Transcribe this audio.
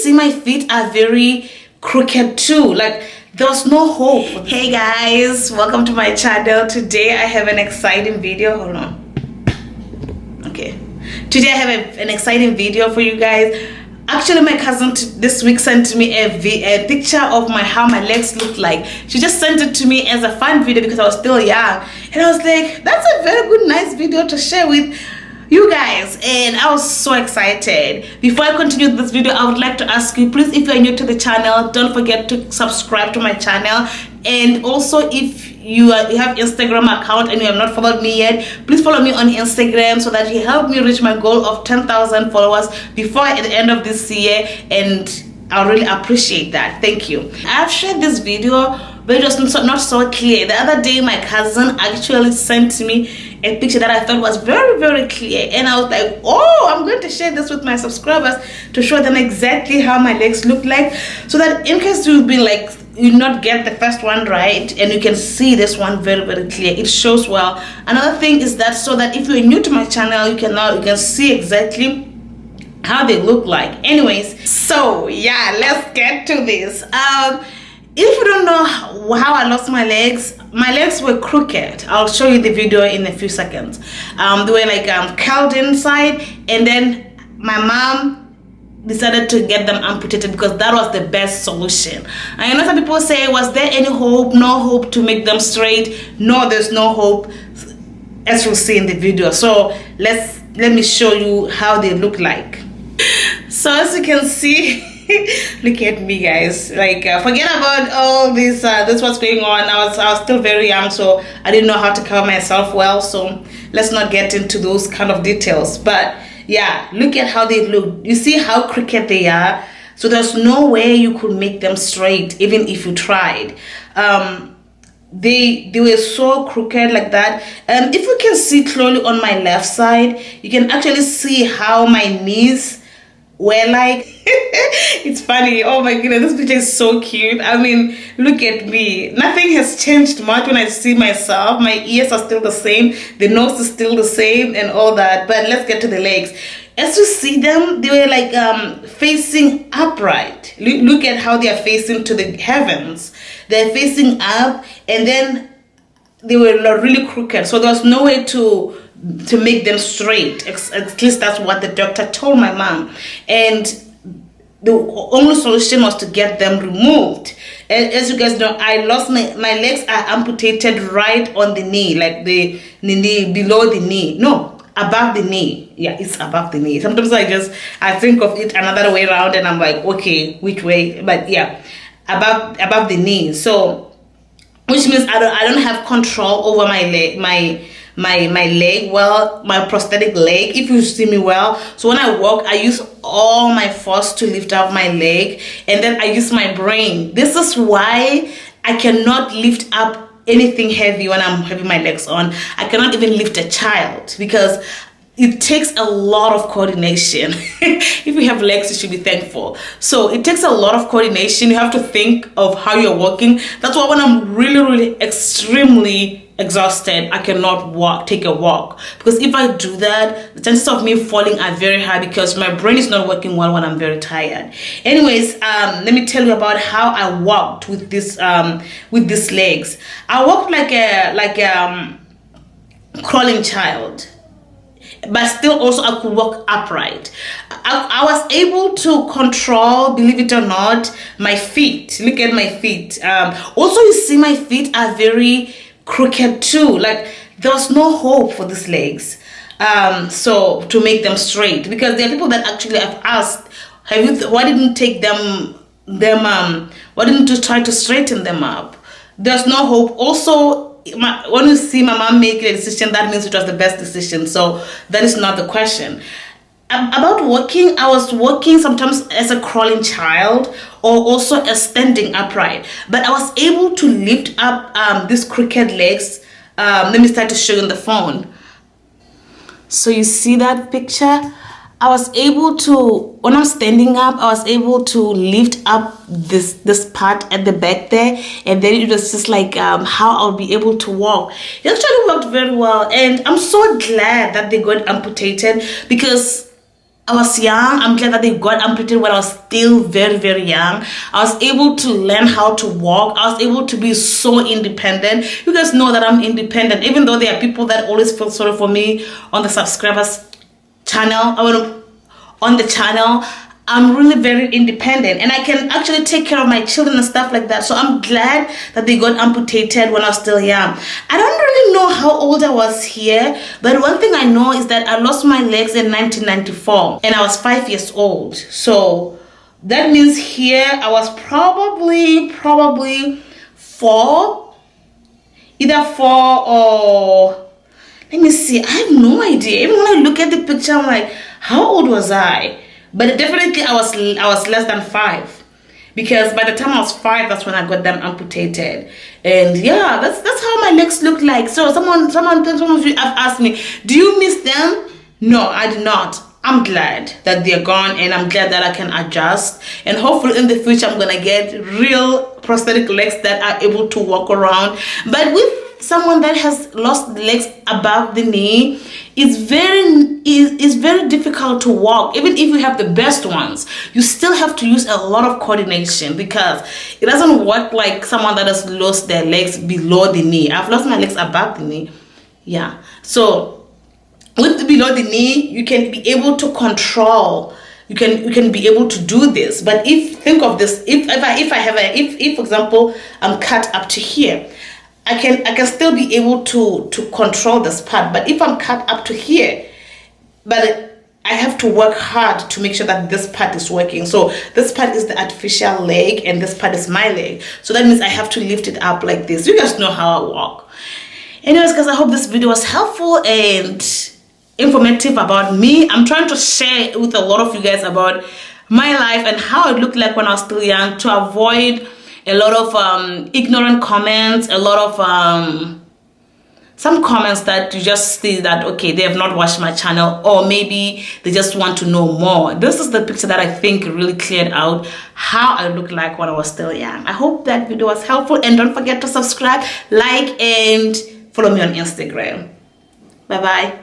see my feet are very crooked too. Like there's no hope. Hey guys, welcome to my channel. Today I have an exciting video. Hold on. Okay. Today I have an exciting video for you guys. Actually, my cousin this week sent me a picture of how my legs look like. She just sent it to me as a fun video because I was still young. And I was like, that's a very good, nice video to share with you guys. And I was so excited. Before I continue this video, I would like to ask you, please, if you're new to the channel, don't forget to subscribe to my channel. And also, if you have Instagram account and you have not followed me yet, please follow me on Instagram so that you help me reach my goal of 10,000 followers before at the end of this year, and I really appreciate that. Thank you. I've shared this video but it was not so clear. The other day my cousin actually sent me a picture that I thought was very, very clear, and I was like, oh, I'm going to share this with my subscribers to show them exactly how my legs look like, so that in case you've been like, you not get the first one right, and you can see this one very, very clear. It shows well. Another thing is that so that if you're new to my channel, you can see exactly how they look like. Anyways, so yeah, let's get to this. If you don't know how I lost my legs were crooked. I'll show you the video in a few seconds. They were like curled inside, and then my mom decided to get them amputated because that was the best solution. I know some people say, was there any hope? No hope to make them straight? No, there's no hope, as you'll see in the video. So let me show you how they look like. So as you can see, look at me, guys. Like forget about all this what's going on. I was still very young, so I didn't know how to cover myself well, so let's not get into those kind of details. But yeah, look at how they look. You see how crooked they are? So there's no way you could make them straight, even if you tried. They were so crooked like that. If you can see clearly on my left side, you can actually see how my knees were like. It's funny. Oh my goodness, this picture is so cute. I mean, look at me. Nothing has changed much when I see myself. My ears are still the same, the nose is still the same, and all that. But let's get to the legs. As you see them, they were like facing upright. Look at how they are facing to the heavens. They're facing up, and then they were really crooked. So there was no way to make them straight. At least that's what the doctor told my mom. And the only solution was to get them removed. As you guys know, I lost my legs are amputated right on the knee, like the knee, below the knee. No, above the knee. Yeah, it's above the knee. Sometimes I think of it another way around, and I'm like, okay, which way? But yeah, above the knee. So, which means I don't have control over my leg, my leg, well, my prosthetic leg, if you see me well. So when I walk, I use all my force to lift up my leg, and then I use my brain. This is why I cannot lift up anything heavy when I'm having my legs on. I cannot even lift a child because it takes a lot of coordination. If you have legs, you should be thankful. So it takes a lot of coordination. You have to think of how you're walking. That's why when I'm really, really extremely exhausted, I cannot take a walk, because if I do that, the chances of me falling are very high because my brain is not working well when I'm very tired. Anyways, let me tell you about how I walked with these legs. I walked like a crawling child, but still also I could walk upright. I was able to control, believe it or not, my feet. Look at my feet. Also, you see my feet are very crooked too. Like there's no hope for these legs, so to make them straight, because there are people that actually have asked, why didn't you try to straighten them up? There's no hope. Also, when you see my mom make a decision, that means it was the best decision. So that is not the question. About walking, I was walking sometimes as a crawling child or also as standing upright, but I was able to lift up these crooked legs. Let me start to show you on the phone. So you see that picture? I was able to, when I'm standing up, I was able to lift up this part at the back there, and then it was just like how I'll be able to walk. It actually worked very well, and I'm so glad that they got amputated, because I was young. I'm glad that they got amputated when I was still very, very young. I was able to learn how to walk. I was able to be so independent. You guys know that I'm independent, even though there are people that always feel sorry for me on the subscribers channel. On the channel, I'm really very independent, and I can actually take care of my children and stuff like that. So I'm glad that they got amputated when I was still young. I don't really know how old I was here, but one thing I know is that I lost my legs in 1994 and I was 5 years old. So that means here I was probably 4, either 4 or, let me see, I have no idea. Even when I look at the picture, I'm like, how old was I? But definitely I was less than 5, because by the time I was 5, that's when I got them amputated. And yeah, that's how my legs look like. So some of you have asked me, do you miss them? No, I do not. I'm glad that they're gone, and I'm glad that I can adjust, and hopefully in the future I'm gonna get real prosthetic legs that are able to walk around. But with someone that has lost legs above the knee, it's very difficult to walk. Even if you have the best ones, you still have to use a lot of coordination, because it doesn't work like someone that has lost their legs below the knee. I've lost my legs above the knee. Yeah, so with below the knee, you can be able to control. You can be able to do this. But think of this, if for example I'm cut up to here, I can still be able to control this part. But if I'm cut up to here, but I have to work hard to make sure that this part is working. So this part is the artificial leg, and this part is my leg. So that means I have to lift it up like this. You guys know how I walk. Anyways, guys, I hope this video was helpful and informative about me. I'm trying to share with a lot of you guys about my life and how it looked like when I was still young, to avoid a lot of ignorant comments, a lot of some comments that you just see that, okay, they have not watched my channel, or maybe they just want to know more. This is the picture that I think really cleared out how I look like when I was still young. I hope that video was helpful, and don't forget to subscribe, like, and follow me on Instagram. Bye bye.